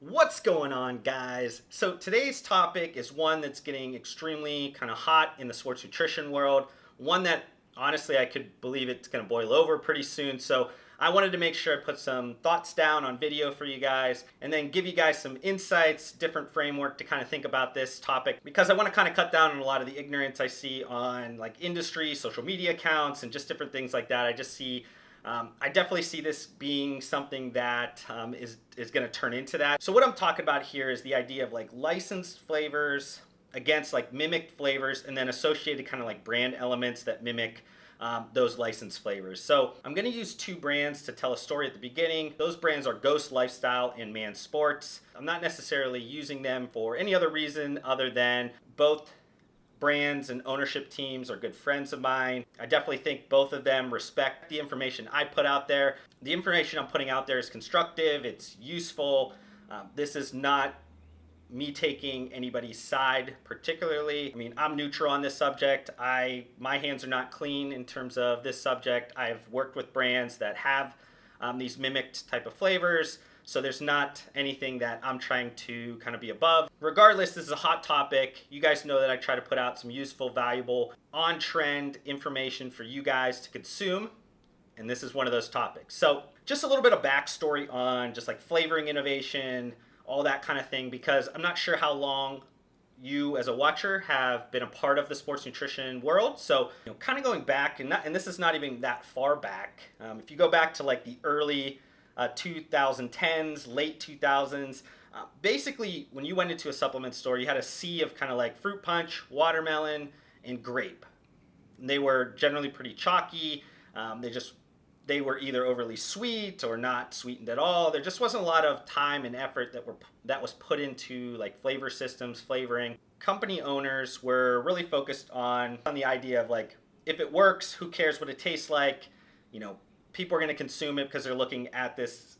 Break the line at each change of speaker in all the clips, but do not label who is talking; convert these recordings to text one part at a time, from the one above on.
What's going on, guys? So today's topic is one that's getting extremely kind of hot in the sports nutrition world, one that honestly I could believe it's going to boil over pretty soon. So I wanted to make sure I put some thoughts down on video for you guys and then give you guys some insights, different framework to kind of think about this topic, because I want to kind of cut down on a lot of the ignorance I see on like industry, social media accounts, and just different things like that. I definitely see this being something that is going to turn into that. So what I'm talking about here is the idea of like licensed flavors against like mimicked flavors, and then associated kind of like brand elements that mimic those licensed flavors. So I'm going to use two brands to tell a story at the beginning. Those brands are Ghost Lifestyle and Man Sports. I'm not necessarily using them for any other reason other than both brands and ownership teams are good friends of mine. I definitely think both of them respect the information I put out there. The information I'm putting out there is constructive, it's useful. This is not me taking anybody's side particularly. I mean, I'm neutral on this subject. My hands are not clean in terms of this subject. I've worked with brands that have these mimicked type of flavors. So there's not anything that I'm trying to kind of be above. Regardless, this is a hot topic. You guys know that I try to put out some useful, valuable, on-trend information for you guys to consume. And this is one of those topics. So just a little bit of backstory on just like flavoring innovation, all that kind of thing, because I'm not sure how long you as a watcher have been a part of the sports nutrition world. So, kind of going back, and this is not even that far back. If you go back to like the early 2010s, late 2000s. Basically, when you went into a supplement store, you had a sea of kind of like fruit punch, watermelon, and grape. And they were generally pretty chalky. They were either overly sweet or not sweetened at all. There just wasn't a lot of time and effort that was put into like flavor systems, flavoring. Company owners were really focused on the idea of like, if it works, who cares what it tastes like? People are going to consume it because they're looking at this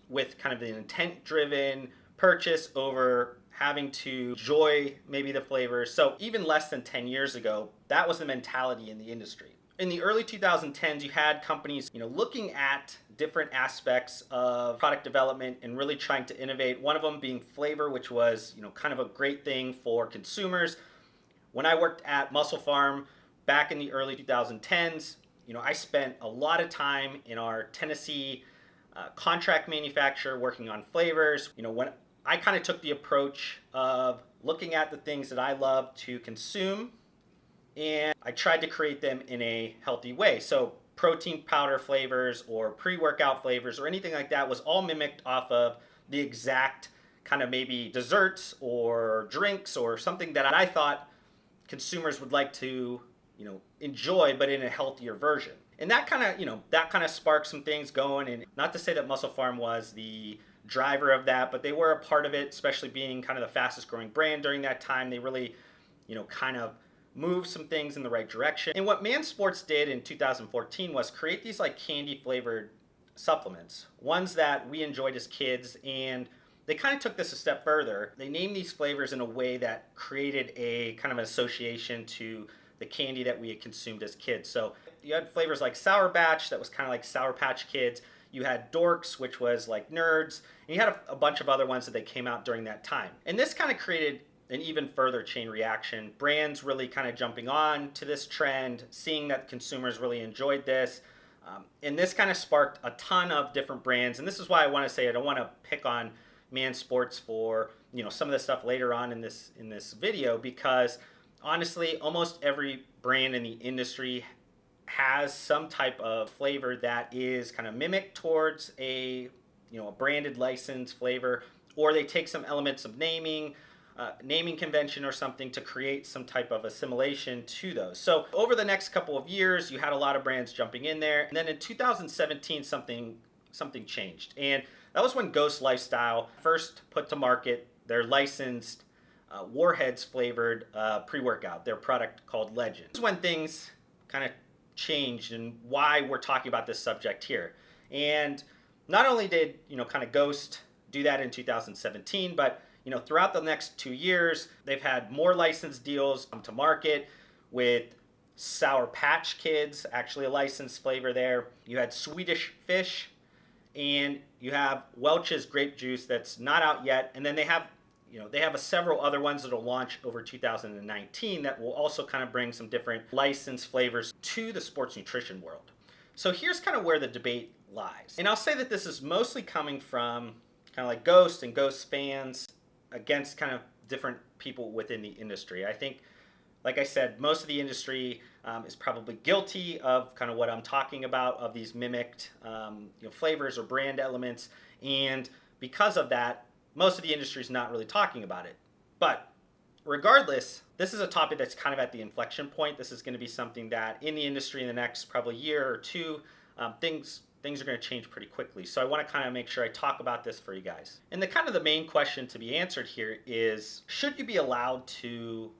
with kind of an intent-driven purchase over having to enjoy maybe the flavors. So even less than 10 years ago, that was the mentality in the industry. In the early 2010s, you had companies, looking at different aspects of product development and really trying to innovate. One of them being flavor, which was, kind of a great thing for consumers. When I worked at Muscle Farm back in the early 2010s, I spent a lot of time in our Tennessee contract manufacturer working on flavors. When I kind of took the approach of looking at the things that I love to consume, and I tried to create them in a healthy way. So protein powder flavors or pre-workout flavors or anything like that was all mimicked off of the exact kind of maybe desserts or drinks or something that I thought consumers would like to enjoy, but in a healthier version. And that kind of sparked some things going. And not to say that Muscle Farm was the driver of that, but they were a part of it, especially being kind of the fastest growing brand during that time. They really, kind of moved some things in the right direction. And what Man Sports did in 2014 was create these like candy flavored supplements, ones that we enjoyed as kids. And they kind of took this a step further. They named these flavors in a way that created a kind of an association to the candy that we had consumed as kids. So you had flavors like Sour Patch, that was kind of like Sour Patch Kids. You had Dorks, which was like nerds. And you had a bunch of other ones that they came out during that time. And this kind of created an even further chain reaction. Brands really kind of jumping on to this trend, seeing that consumers really enjoyed this. And this kind of sparked a ton of different brands. And this is why I want to say I don't want to pick on Man Sports for some of the stuff later on in this video, because honestly, almost every brand in the industry has some type of flavor that is kind of mimicked towards a branded licensed flavor, or they take some elements of naming convention or something to create some type of assimilation to those. So over the next couple of years, you had a lot of brands jumping in there. And then in 2017, something changed. And that was when Ghost Lifestyle first put to market their licensed Warheads flavored pre-workout, their product called Legend. This is when things kind of changed and why we're talking about this subject here. And not only did kind of Ghost do that in 2017, but throughout the next 2 years, they've had more licensed deals come to market with Sour Patch Kids, actually a licensed flavor there. You had Swedish Fish and you have Welch's grape juice that's not out yet, and then they have several other ones that will launch over 2019 that will also kind of bring some different licensed flavors to the sports nutrition world. So here's kind of where the debate lies. And I'll say that this is mostly coming from kind of like Ghost and Ghost fans against kind of different people within the industry. I think, like I said, most of the industry is probably guilty of kind of what I'm talking about, of these mimicked flavors or brand elements. And because of that, most of the industry is not really talking about it. But regardless, this is a topic that's kind of at the inflection point. This is going to be something that in the industry in the next probably year or two, things are going to change pretty quickly. So I want to kind of make sure I talk about this for you guys. And the main question to be answered here is, should you be allowed to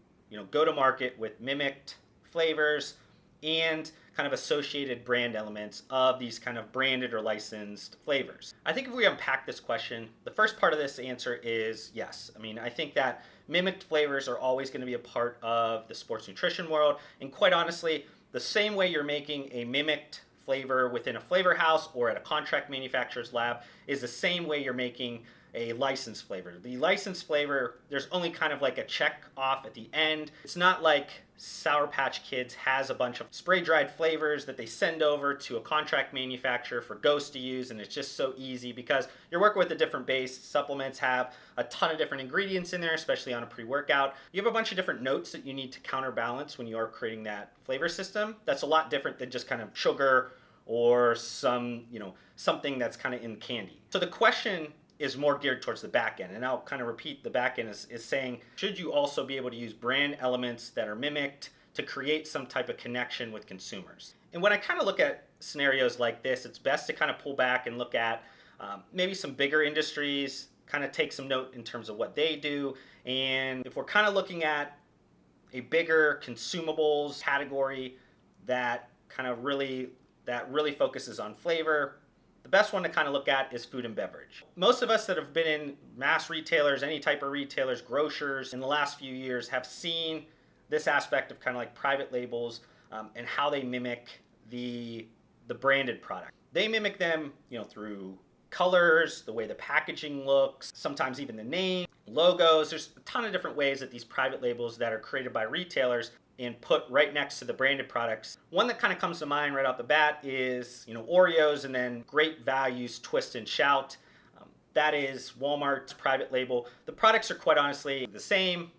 go to market with mimicked flavors and kind of associated brand elements of these kind of branded or licensed flavors? I think if we unpack this question, the first part of this answer is yes. I mean, I think that mimicked flavors are always going to be a part of the sports nutrition world. And quite honestly, the same way you're making a mimicked flavor within a flavor house or at a contract manufacturer's lab is the same way you're making a licensed flavor. The licensed flavor, there's only kind of like a check off at the end. It's not like Sour Patch Kids has a bunch of spray dried flavors that they send over to a contract manufacturer for Ghost to use, and it's just so easy because you're working with a different base. Supplements have a ton of different ingredients in there, especially on a pre-workout. You have a bunch of different notes that you need to counterbalance when you are creating that flavor system. That's a lot different than just kind of sugar or something that's kind of in candy. So the question is more geared towards the back end. And I'll kind of repeat, the back end is saying, should you also be able to use brand elements that are mimicked to create some type of connection with consumers? And when I kind of look at scenarios like this, it's best to kind of pull back and look at maybe some bigger industries, kind of take some note in terms of what they do. And if we're kind of looking at a bigger consumables category that really focuses on flavor, the best one to kind of look at is food and beverage. Most of us that have been in mass retailers, any type of retailers, grocers, in the last few years have seen this aspect of kind of like private labels and how they mimic the branded product. They mimic them, through colors, the way the packaging looks, sometimes even the name, logos. There's a ton of different ways that these private labels that are created by retailers and put right next to the branded products. One that kind of comes to mind right off the bat is, Oreos and then Great Values Twist and Shout. That is Walmart's private label. The products are quite honestly the same.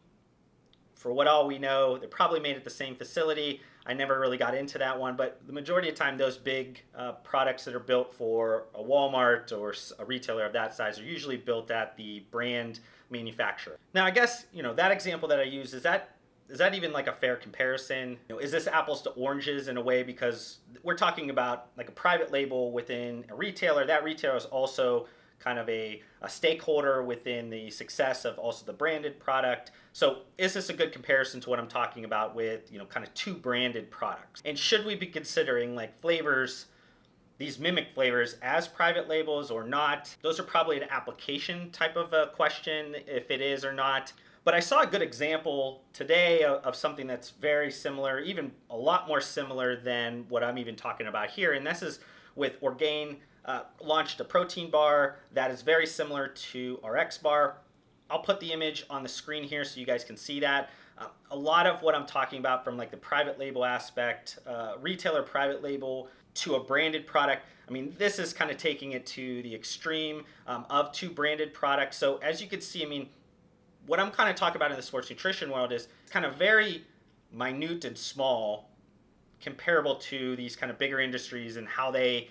For what all we know, they're probably made at the same facility. I never really got into that one, but the majority of the time, those big products that are built for a Walmart or a retailer of that size are usually built at the brand manufacturer. Now, I guess, that example that I use, is that even like a fair comparison? Is this apples to oranges in a way? Because we're talking about like a private label within a retailer. That retailer is also kind of a stakeholder within the success of also the branded product. So is this a good comparison to what I'm talking about with, kind of two branded products? And should we be considering like flavors, these mimic flavors, as private labels or not? Those are probably an application type of a question, if it is or not. But I saw a good example today of something that's very similar, even a lot more similar than what I'm even talking about here. And this is with Orgain, launched a protein bar that is very similar to our X bar. I'll put the image on the screen here so you guys can see that. A lot of what I'm talking about from like the private label aspect, retailer private label to a branded product, I mean, this is kind of taking it to the extreme of two branded products. So as you can see, I mean, what I'm kind of talking about in the sports nutrition world is kind of very minute and small, comparable to these kind of bigger industries and how they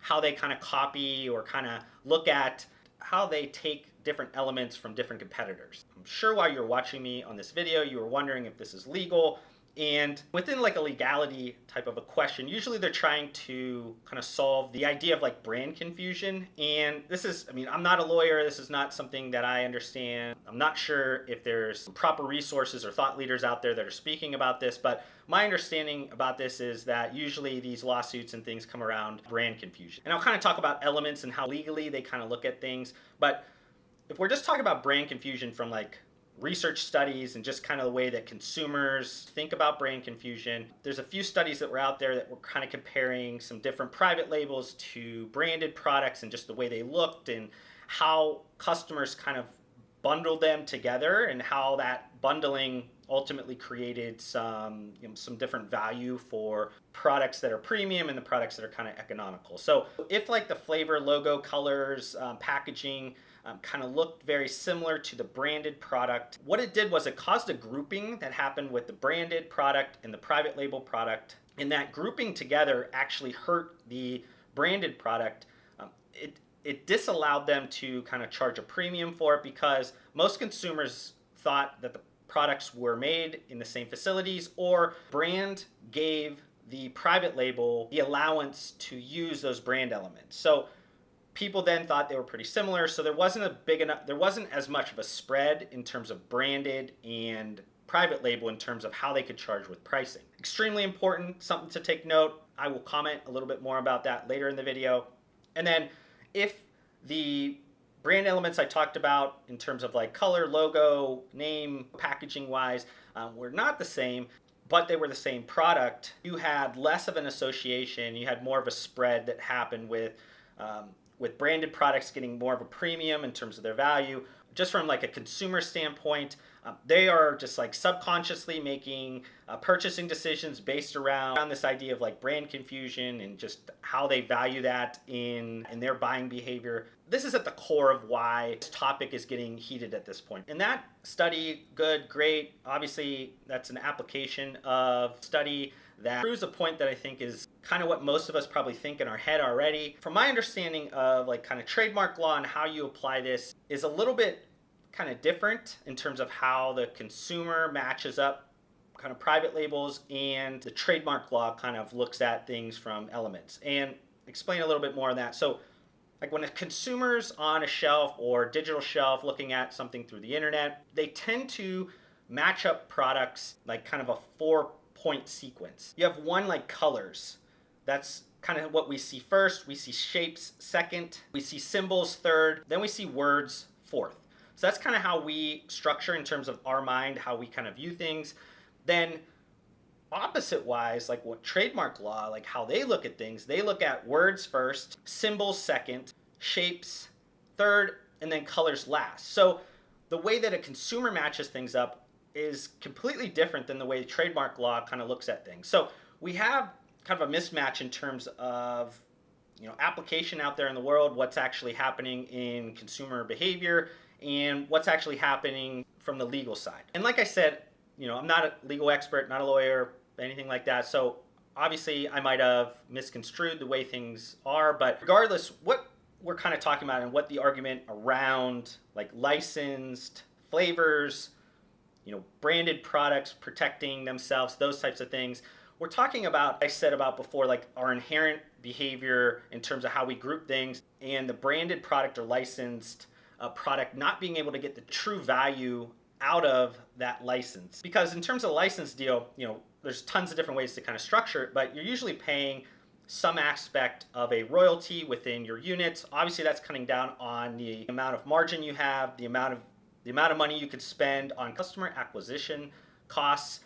kind of copy or kind of look at how they take different elements from different competitors. I'm sure while you're watching me on this video, you were wondering if this is legal. And within like a legality type of a question, usually they're trying to kind of solve the idea of like brand confusion. And this is, I mean, I'm not a lawyer. This is not something that I understand. I'm not sure if there's proper resources or thought leaders out there that are speaking about this, but my understanding about this is that usually these lawsuits and things come around brand confusion. And I'll kind of talk about elements and how legally they kind of look at things. But if we're just talking about brand confusion from like research studies and just kind of the way that consumers think about brand confusion. There's a few studies that were out there that were kind of comparing some different private labels to branded products and just the way they looked and how customers kind of bundled them together and how that bundling ultimately created some different value for products that are premium and the products that are kind of economical. So if like the flavor, logo, colors, packaging kind of looked very similar to the branded product, what it did was it caused a grouping that happened with the branded product and the private label product, and that grouping together actually hurt the branded product. It disallowed them to kind of charge a premium for it because most consumers thought that the products were made in the same facilities, or brand gave the private label the allowance to use those brand elements. So people then thought they were pretty similar, so there wasn't as much of a spread in terms of branded and private label in terms of how they could charge with pricing. Extremely important, something to take note. I will comment a little bit more about that later in the video. And then if the brand elements I talked about in terms of like color, logo, name, packaging wise, were not the same, but they were the same product, you had less of an association, you had more of a spread that happened with branded products getting more of a premium in terms of their value. Just from like a consumer standpoint, they are just like subconsciously making purchasing decisions based around this idea of like brand confusion and just how they value that in their buying behavior. This is at the core of why this topic is getting heated at this point. And that study, good, great. Obviously, that's an application of study that proves a point that I think is kind of what most of us probably think in our head already. From my understanding of like kind of trademark law and how you apply this is a little bit kind of different in terms of how the consumer matches up kind of private labels, and the trademark law kind of looks at things from elements. And explain a little bit more on that. So like when a consumer's on a shelf or digital shelf looking at something through the internet, they tend to match up products like kind of a 4-point sequence. You have one like colors. That's kind of what we see first. We see shapes second. We see symbols third. Then we see words fourth. So that's kind of how we structure in terms of our mind, how we kind of view things. Then opposite wise, like what trademark law, like how they look at things, they look at words first, symbols second, shapes third, and then colors last. So the way that a consumer matches things up is completely different than the way trademark law kind of looks at things. So we have kind of a mismatch in terms of application out there in the world, what's actually happening in consumer behavior, and what's actually happening from the legal side. And like I said, I'm not a legal expert, not a lawyer, anything like that. So obviously I might have misconstrued the way things are, but regardless, what we're kind of talking about and what the argument around like licensed flavors, branded products protecting themselves, those types of things, we're talking about, I said about before, like our inherent behavior in terms of how we group things, and the branded product or licensed product not being able to get the true value out of that license. Because in terms of a license deal, there's tons of different ways to kind of structure it, but you're usually paying some aspect of a royalty within your units. Obviously, that's cutting down on the amount of margin you have, the amount of money you could spend on customer acquisition costs,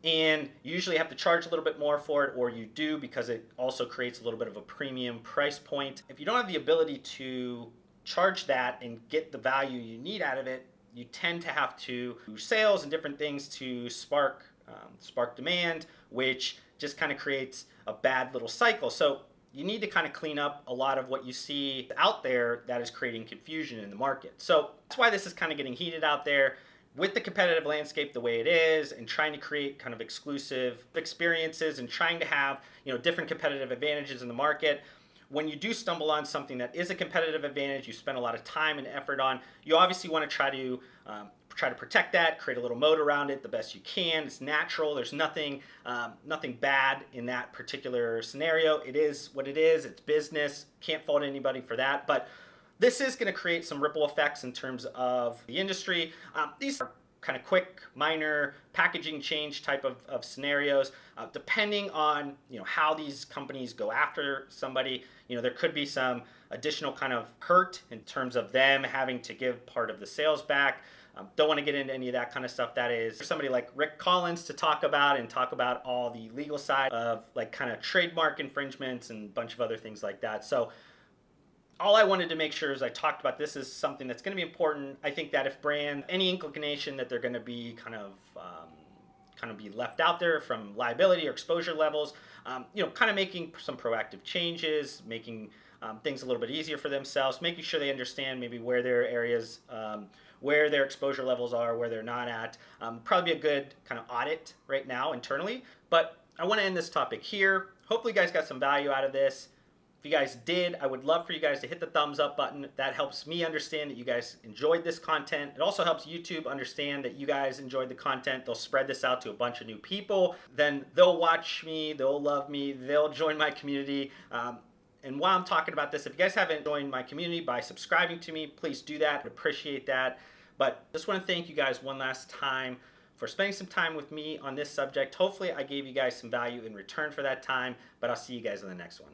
and you usually have to charge a little bit more for it, or you do, because it also creates a little bit of a premium price point. If you don't have the ability to charge that and get the value you need out of it, you tend to have to do sales and different things to spark demand, which just kind of creates a bad little cycle. So you need to kind of clean up a lot of what you see out there that is creating confusion in the market. So that's why this is kind of getting heated out there with the competitive landscape the way it is, and trying to create kind of exclusive experiences and trying to have different competitive advantages in the market. When you do stumble on something that is a competitive advantage, you spend a lot of time and effort on, you obviously want to try to protect that, create a little moat around it the best you can. It's natural. There's nothing bad in that particular scenario. It is what it is. It's business. Can't fault anybody for that. But this is going to create some ripple effects in terms of the industry. These are kind of quick, minor packaging change type of scenarios. Depending on how these companies go after somebody, there could be some additional kind of hurt in terms of them having to give part of the sales back. Don't want to get into any of that kind of stuff. That is for somebody like Rick Collins to talk about all the legal side of like kind of trademark infringements and a bunch of other things like that. So all I wanted to make sure is I talked about this is something that's going to be important. I think that if brand any inclination that they're going to be kind of be left out there from liability or exposure levels, kind of making some proactive changes, making things a little bit easier for themselves, making sure they understand maybe where their areas, where their exposure levels are, where they're not at. Probably be a good kind of audit right now internally. But I want to end this topic here. Hopefully you guys got some value out of this. If you guys did, I would love for you guys to hit the thumbs up button. That helps me understand that you guys enjoyed this content. It also helps YouTube understand that you guys enjoyed the content. They'll spread this out to a bunch of new people. Then they'll watch me, they'll love me, they'll join my community. And while I'm talking about this, if you guys haven't joined my community by subscribing to me, please do that. I'd appreciate that. But just want to thank you guys one last time for spending some time with me on this subject. Hopefully I gave you guys some value in return for that time, but I'll see you guys in the next one.